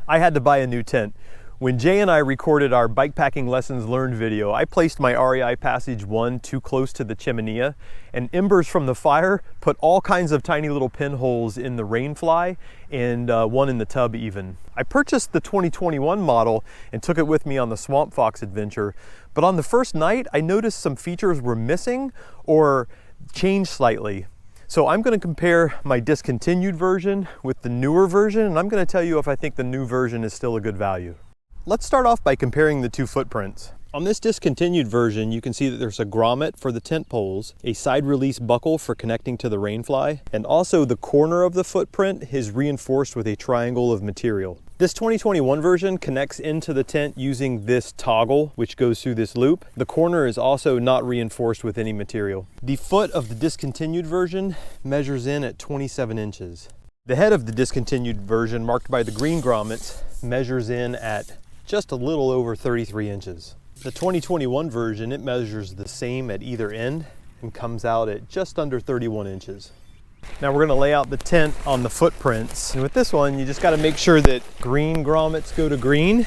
I had to buy a new tent. When Jay and I recorded our bikepacking lessons learned video, I placed my REI Passage 1 too close to the chiminea, and embers from the fire put all kinds of tiny little pinholes in the rainfly and one in the tub even. I purchased the 2021 model and took it with me on the Swamp Fox adventure, but on the first night I noticed some features were missing or changed slightly. So I'm going to compare my discontinued version with the newer version, and I'm going to tell you if I think the new version is still a good value. Let's start off by comparing the two footprints. On this discontinued version, you can see that there's a grommet for the tent poles, a side release buckle for connecting to the rainfly, and also the corner of the footprint is reinforced with a triangle of material. This 2021 version connects into the tent using this toggle, which goes through this loop. The corner is also not reinforced with any material. The foot of the discontinued version measures in at 27 inches. The head of the discontinued version, marked by the green grommets, measures in at just a little over 33 inches. The 2021 version, it measures the same at either end and comes out at just under 31 inches. Now we're going to lay out the tent on the footprints. And with this one, you just got to make sure that green grommets go to green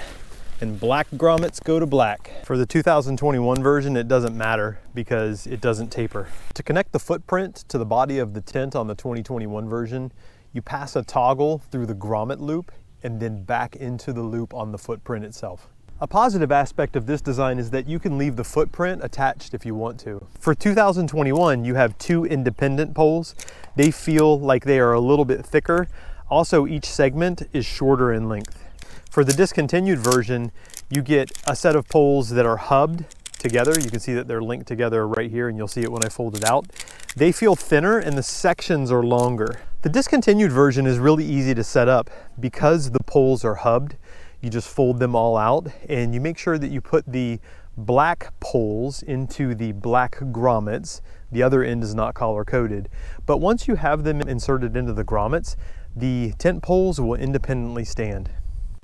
and black grommets go to black. For the 2021 version, it doesn't matter because it doesn't taper. To connect the footprint to the body of the tent on the 2021 version, you pass a toggle through the grommet loop and then back into the loop on the footprint itself. A positive aspect of this design is that you can leave the footprint attached if you want to. For 2021, you have two independent poles. They feel like they are a little bit thicker. Also, each segment is shorter in length. For the discontinued version, you get a set of poles that are hubbed together. You can see that they're linked together right here, and you'll see it when I fold it out. They feel thinner and the sections are longer. The discontinued version is really easy to set up. Because the poles are hubbed, you just fold them all out and you make sure that you put the black poles into the black grommets. The other end is not collar coded. But once you have them inserted into the grommets, the tent poles will independently stand.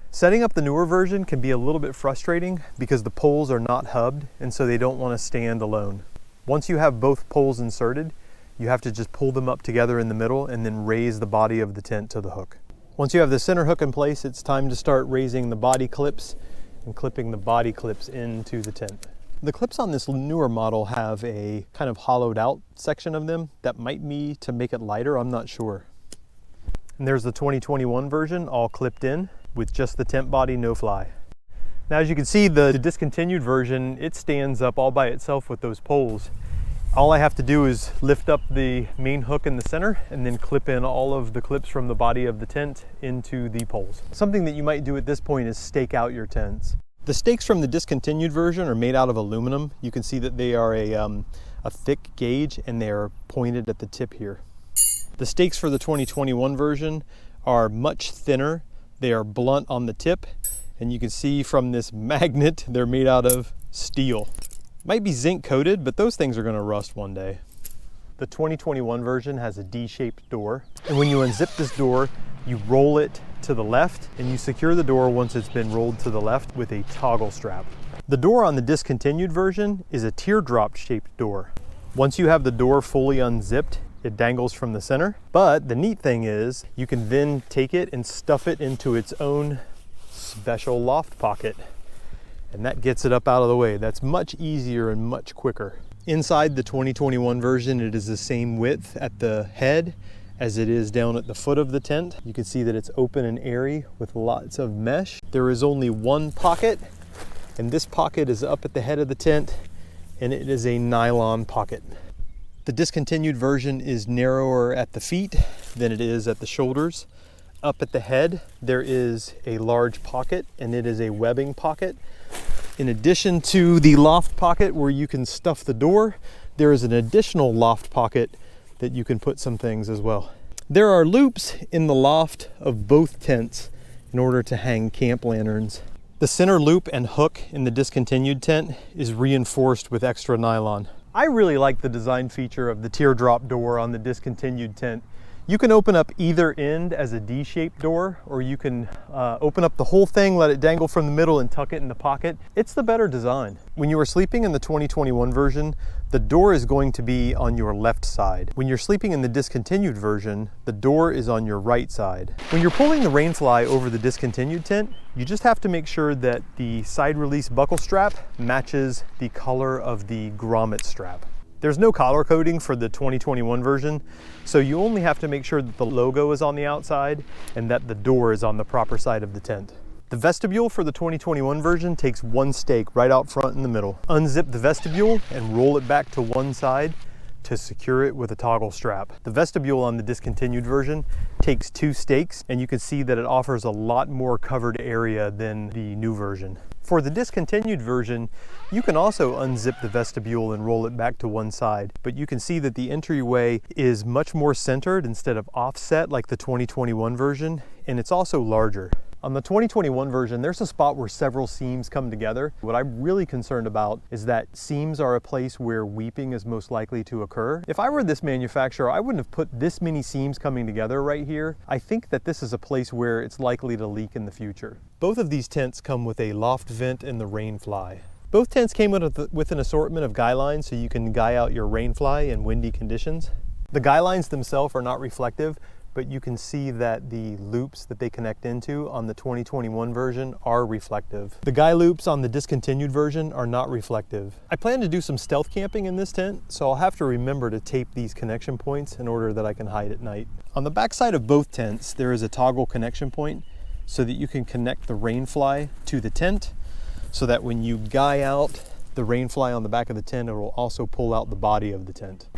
Setting up the newer version can be a little bit frustrating because the poles are not hubbed and so they don't want to stand alone. Once you have both poles inserted, you have to just pull them up together in the middle and then raise the body of the tent to the hook. Once you have the center hook in place, it's time to start raising the body clips and clipping the body clips into the tent. The clips on this newer model have a kind of hollowed out section of them that might be to make it lighter, I'm not sure. And there's the 2021 version all clipped in with just the tent body, no fly. Now as you can see, the discontinued version, it stands up all by itself with those poles. All I have to do is lift up the main hook in the center and then clip in all of the clips from the body of the tent into the poles. Something that you might do at this point is stake out your tents. The stakes from the discontinued version are made out of aluminum. You can see that they are a thick gauge and they are pointed at the tip here. The stakes for the 2021 version are much thinner. They are blunt on the tip, and you can see from this magnet they're made out of steel. Might be zinc coated, but those things are going to rust one day. The 2021 version has a D-shaped door, and when you unzip this door, you roll it to the left and you secure the door once it's been rolled to the left with a toggle strap. The door on the discontinued version is a teardrop shaped door. Once you have the door fully unzipped, it dangles from the center, but the neat thing is you can then take it and stuff it into its own special loft pocket. And that gets it up out of the way. That's much easier and much quicker. Inside the 2021 version, it is the same width at the head as it is down at the foot of the tent. You can see that it's open and airy with lots of mesh. There is only one pocket, and this pocket is up at the head of the tent, and it is a nylon pocket. The discontinued version is narrower at the feet than it is at the shoulders. Up at the head, there is a large pocket, and it is a webbing pocket. In addition to the loft pocket where you can stuff the door, there is an additional loft pocket that you can put some things as well. There are loops in the loft of both tents in order to hang camp lanterns. The center loop and hook in the discontinued tent is reinforced with extra nylon. I really like the design feature of the teardrop door on the discontinued tent. You can open up either end as a D-shaped door, or you can open up the whole thing, let it dangle from the middle and tuck it in the pocket. It's the better design. When you are sleeping in the 2021 version, the door is going to be on your left side. When you're sleeping in the discontinued version, the door is on your right side. When you're pulling the rainfly over the discontinued tent, you just have to make sure that the side release buckle strap matches the color of the grommet strap. There's no collar coding for the 2021 version, so you only have to make sure that the logo is on the outside and that the door is on the proper side of the tent. The vestibule for the 2021 version takes one stake right out front in the middle. Unzip the vestibule and roll it back to one side to secure it with a toggle strap. The vestibule on the discontinued version takes two stakes, and you can see that it offers a lot more covered area than the new version. For the discontinued version, you can also unzip the vestibule and roll it back to one side, but you can see that the entryway is much more centered instead of offset like the 2021 version, and it's also larger. On the 2021 version, there's a spot where several seams come together. What I'm really concerned about is that seams are a place where weeping is most likely to occur. If I were this manufacturer, I wouldn't have put this many seams coming together right here. I think that this is a place where it's likely to leak in the future. Both of these tents come with a loft vent in the rainfly. Both tents came with an assortment of guy lines so you can guy out your rainfly in windy conditions. The guy lines themselves are not reflective, but you can see that the loops that they connect into on the 2021 version are reflective. The guy loops on the discontinued version are not reflective. I plan to do some stealth camping in this tent, so I'll have to remember to tape these connection points in order that I can hide at night. On the back side of both tents, there is a toggle connection point so that you can connect the rainfly to the tent, so that when you guy out the rainfly on the back of the tent, it will also pull out the body of the tent.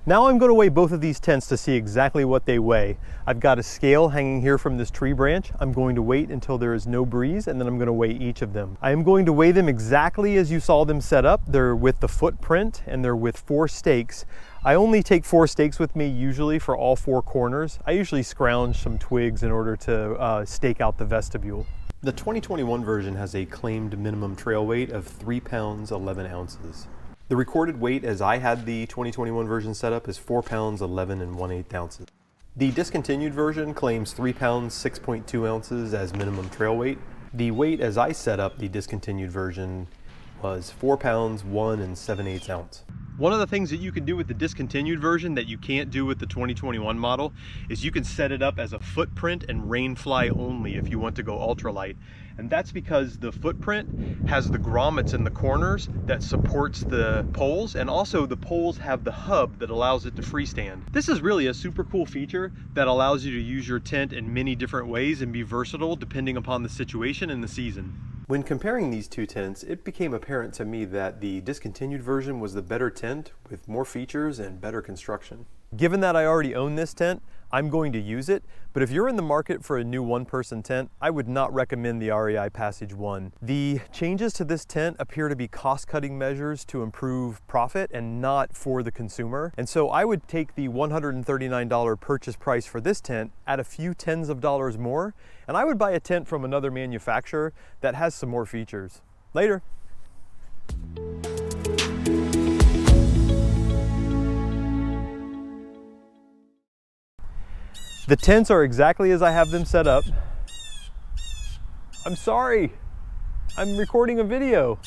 Now I'm going to weigh both of these tents to see exactly what they weigh. I've got a scale hanging here from this tree branch. I'm going to wait until there is no breeze, and then I'm going to weigh each of them. I am going to weigh them exactly as you saw them set up. They're with the footprint and they're with 4 stakes. I only take 4 stakes with me usually for all 4 corners. I usually scrounge some twigs in order to stake out the vestibule. The 2021 version has a claimed minimum trail weight of 3 pounds 11 ounces. The recorded weight as I had the 2021 version set up is 4 pounds 11 1/8 ounces. The discontinued version claims 3 pounds 6.2 ounces as minimum trail weight. The weight as I set up the discontinued version was 4 pounds 1 7/8 ounce. One of the things that you can do with the discontinued version that you can't do with the 2021 model is you can set it up as a footprint and rainfly only if you want to go ultralight. And that's because the footprint has the grommets in the corners that supports the poles, and also the poles have the hub that allows it to freestand. This is really a super cool feature that allows you to use your tent in many different ways and be versatile depending upon the situation and the season. When comparing these two tents, it became apparent to me that the discontinued version was the better tent with more features and better construction. Given that I already own this tent, I'm going to use it, but if you're in the market for a new one-person tent, I would not recommend the REI Passage 1. The changes to this tent appear to be cost-cutting measures to improve profit and not for the consumer. And so I would take the $139 purchase price for this tent, add a few tens of dollars more, and I would buy a tent from another manufacturer that has some more features. Later. The tents are exactly as I have them set up. I'm sorry, I'm recording a video.